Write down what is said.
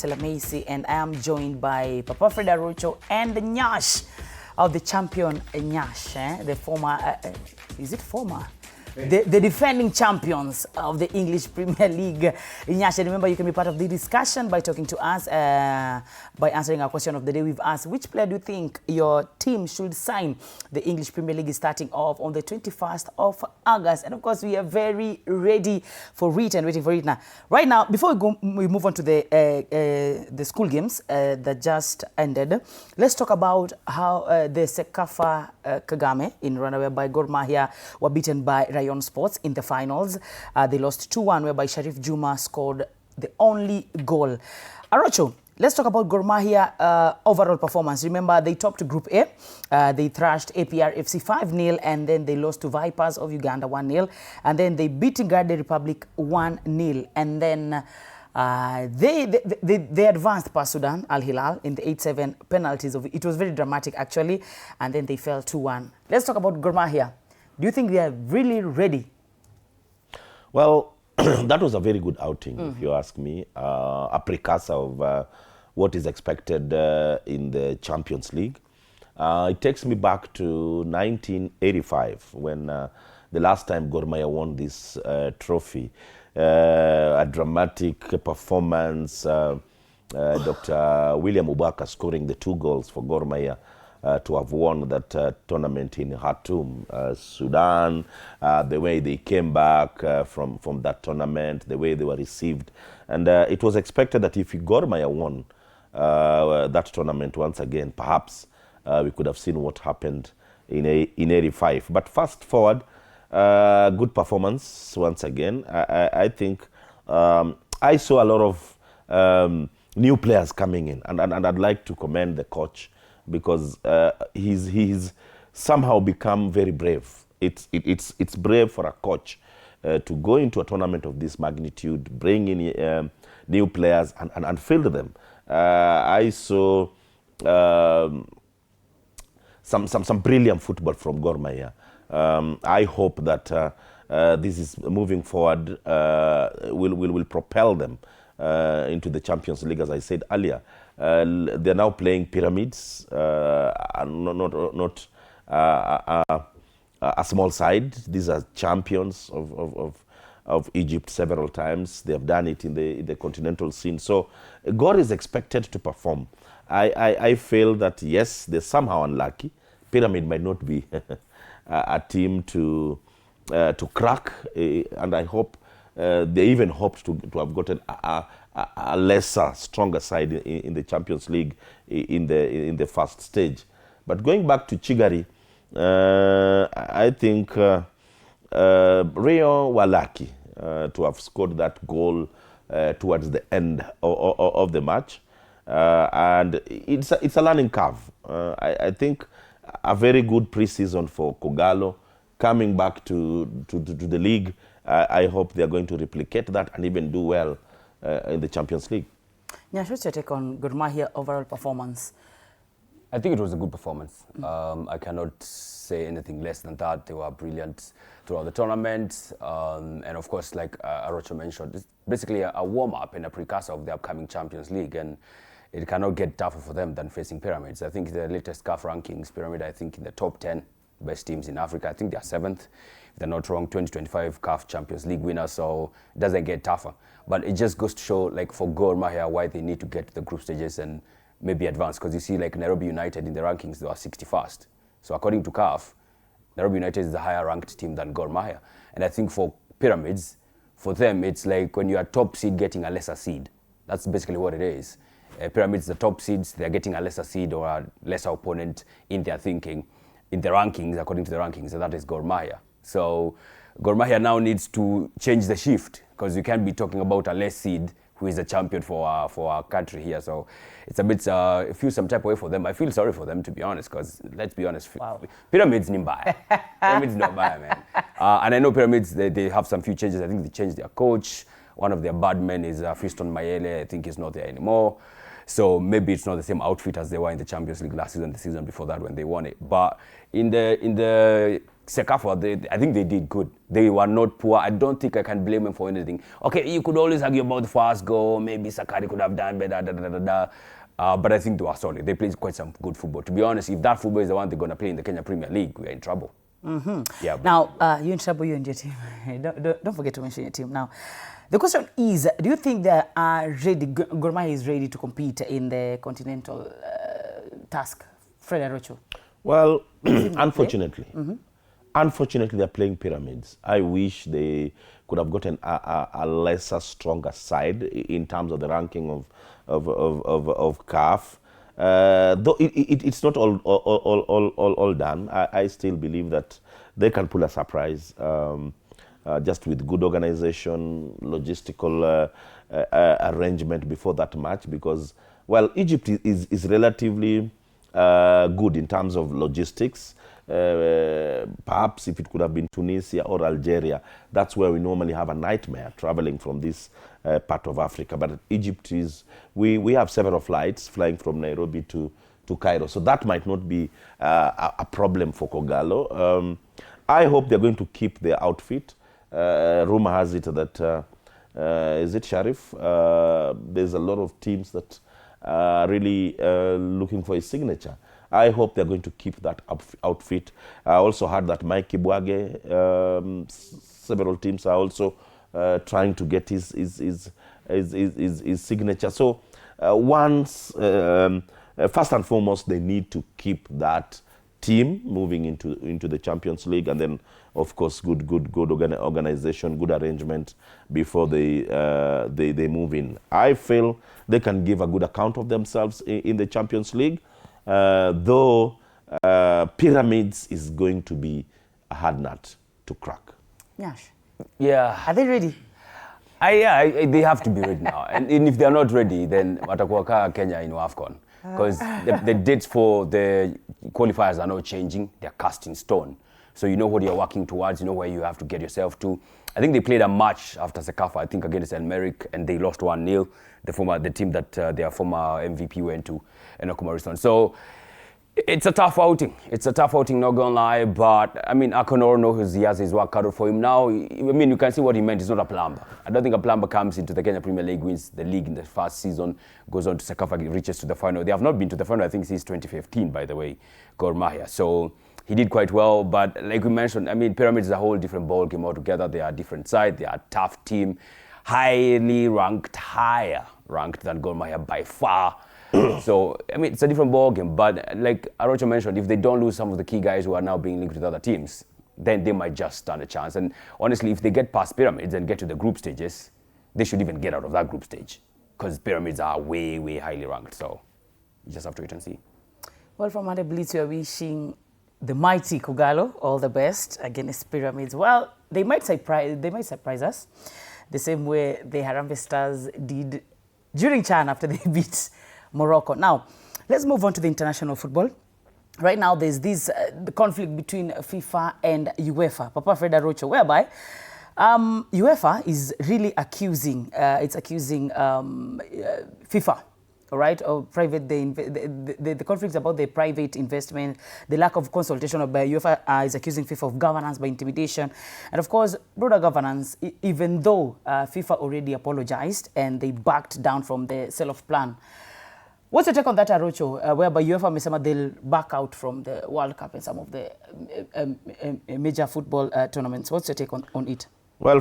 Telemesi, and I am joined by Papa Fred Arocho and the Nyash of the champion Nyash, the former, is it former? The defending champions of the English Premier League. Nyash, remember you can be part of the discussion by talking to us, by answering our question of the day. We've asked, which player do you think your team should sign? The English Premier League is starting off on the 21st of August. And of course, we are very ready for it and waiting for it now. Right now, before we move on to the school games that just ended, let's talk about how the Sekafa Kagame in Rwanda, whereby Gor Mahia were beaten by Rayon Sports in the finals. They lost 2-1, whereby Sharif Juma scored the only goal. Arocho, let's talk about Gor Mahia overall performance. Remember, they topped Group A. They thrashed APR FC 5-0, and then they lost to Vipers of Uganda 1-0. And then they beat Ingade Republic 1-0. And then they advanced past Sudan, Al Hilal, in the 8-7 penalties. It was very dramatic, actually. And then they fell 2-1. Let's talk about Gor Mahia. Do you think they are really ready? Well, that was a very good outing, if you ask me. A precursor of what is expected in the Champions League. It takes me back to 1985, when the last time Gor Mahia won this trophy. A dramatic performance, Dr. William Ubaka scoring the 2 goals for Gor Mahia to have won that tournament in Khartoum, Sudan, the way they came back from that tournament, the way they were received. And it was expected that if Gor Mahia won that tournament once again, perhaps we could have seen what happened in 85. But fast forward, good performance once again. I think I saw a lot of new players coming in, and I'd like to commend the coach, because he's somehow become very brave. It's brave for a coach to go into a tournament of this magnitude, bring in new players and field them. I saw some brilliant football from Gor Mahia. I hope that this is moving forward, will propel them into the Champions League, as I said earlier. They're now playing Pyramids, not a small side. These are champions of Egypt several times. They have done it in the continental scene. So Gor is expected to perform. I feel that, yes, they're somehow unlucky. Pyramid might not be a team to crack, and I hope they even hoped to have gotten a lesser, stronger side in the Champions League in the first stage. But going back to Chigari, I think Rio were lucky to have scored that goal towards the end of the match, and it's a learning curve. I think a very good pre-season for Kogalo, coming back to the league. I hope they are going to replicate that and even do well in the Champions League. Nyash, what's your take on Gor Mahia overall performance? I think it was a good performance. I cannot say anything less than that. They were brilliant throughout the tournament. And of course, like Arocho mentioned, it's basically a warm-up and a precursor of the upcoming Champions League. And it cannot get tougher for them than facing Pyramids. I think the latest CAF rankings, Pyramid, I think in the top 10 best teams in Africa. I think they're 7th. If they're not wrong, 2025 CAF Champions League winner, so it doesn't get tougher. But it just goes to show, like, for Gor Mahia, why they need to get to the group stages and maybe advance. Because you see, like, Nairobi United in the rankings, they are 61st. So according to CAF, Nairobi United is the higher ranked team than Gor Mahia. And I think for Pyramids, for them, it's like when you are top seed getting a lesser seed. That's basically what it is. Pyramids, the top seeds, they're getting a lesser seed or a lesser opponent in their thinking, in the rankings, according to the rankings, and that is Gor Mahia. So Gor Mahia now needs to change the shift, because you can't be talking about a less seed who is a champion for our country here. So it's a bit, it feels some type of way for them. I feel sorry for them, to be honest, because let's be honest, wow. Pyramids ni mbaya. Pyramids no mbaya, man. And I know Pyramids, they have some few changes. I think they changed their coach. One of their bad men is Fiston Mayele. I think he's not there anymore. So maybe it's not the same outfit as they were in the Champions League last season, the season before that when they won it. But in the Sekafa, I think they did good. They were not poor. I don't think I can blame them for anything. Okay, you could always argue about the first goal. Maybe Sakari could have done better. But I think they were solid. They played quite some good football. To be honest, if that football is the one they're going to play in the Kenya Premier League, we're in trouble. Yeah. Now, you're in trouble, you and your team. Don't forget to mention your team. Now, the question is, do you think they are ready, Gor Mahia is ready to compete in the continental task? Fred Arocho. Well, unfortunately, unfortunately, they're playing Pyramids. I wish they could have gotten a lesser, stronger side in terms of the ranking of CAF. Though it's not all done, I still believe that they can pull a surprise just with good organization, logistical arrangement before that match. Because, well, Egypt is relatively good in terms of logistics. Perhaps if it could have been Tunisia or Algeria, that's where we normally have a nightmare traveling from this part of Africa. But Egypt is, we have several flights flying from Nairobi to Cairo. So that might not be a problem for Kogalo. I hope they're going to keep their outfit. Rumor has it that, is it Sharif? There's a lot of teams that are really looking for a signature. I hope they're going to keep that outfit. I also heard that Mike Kibwage, several teams are also trying to get his signature. So first and foremost, they need to keep that team moving into the Champions League, and then of course good organization, good arrangement before they move in. I feel they can give a good account of themselves in the Champions League. Though Pyramids is going to be a hard nut to crack. Yash. Yeah. Are they ready? They have to be ready now. And if they're not ready, then watakuwa Kenya in AFCON. Because the dates for the qualifiers are not changing. They're cast in stone. So you know what you're working towards. You know where you have to get yourself to. I think they played a match after Sekafa, I think against El Merrick, and they lost 1-0. The team that their former MVP went to, Enoch Morrison. So it's a tough outing. It's a tough outing, not gonna lie. But I mean, Akonor knows he has his work cut out for him now. I mean, you can see what he meant. He's not a plumber. I don't think a plumber comes into the Kenya Premier League, wins the league in the first season, goes on to Sekafa, reaches to the final. They have not been to the final, I think, since 2015, by the way, Gor Mahia. So he did quite well, but like we mentioned, I mean, Pyramids is a whole different ball game altogether. They are a different side. They are a tough team, highly ranked, higher ranked than Gor Mahia by far. So, I mean, it's a different ball game. But like Arocho mentioned, if they don't lose some of the key guys who are now being linked with other teams, then they might just stand a chance. And honestly, if they get past Pyramids and get to the group stages, they should even get out of that group stage, because Pyramids are way, way highly ranked. So you just have to wait and see. Well, from Monday Blitz, we are wishing the mighty Kogalo all the best against Pyramids. Well, they might surprise us the same way the Harambee Stars did during CHAN after they beat Morocco. Now, let's move on to the international football. Right now, there's this the conflict between FIFA and UEFA, Papa Fred Arocho, whereby UEFA is really accusing FIFA, all right, or private, the conflicts about the private investment, the lack of consultation by UEFA is accusing FIFA of governance by intimidation, and of course, broader governance, even though FIFA already apologized and they backed down from the sell-off plan. What's your take on that, Arocho, whereby UEFA Mesama, they'll back out from the World Cup and some of the major football tournaments? What's your take on it? Well,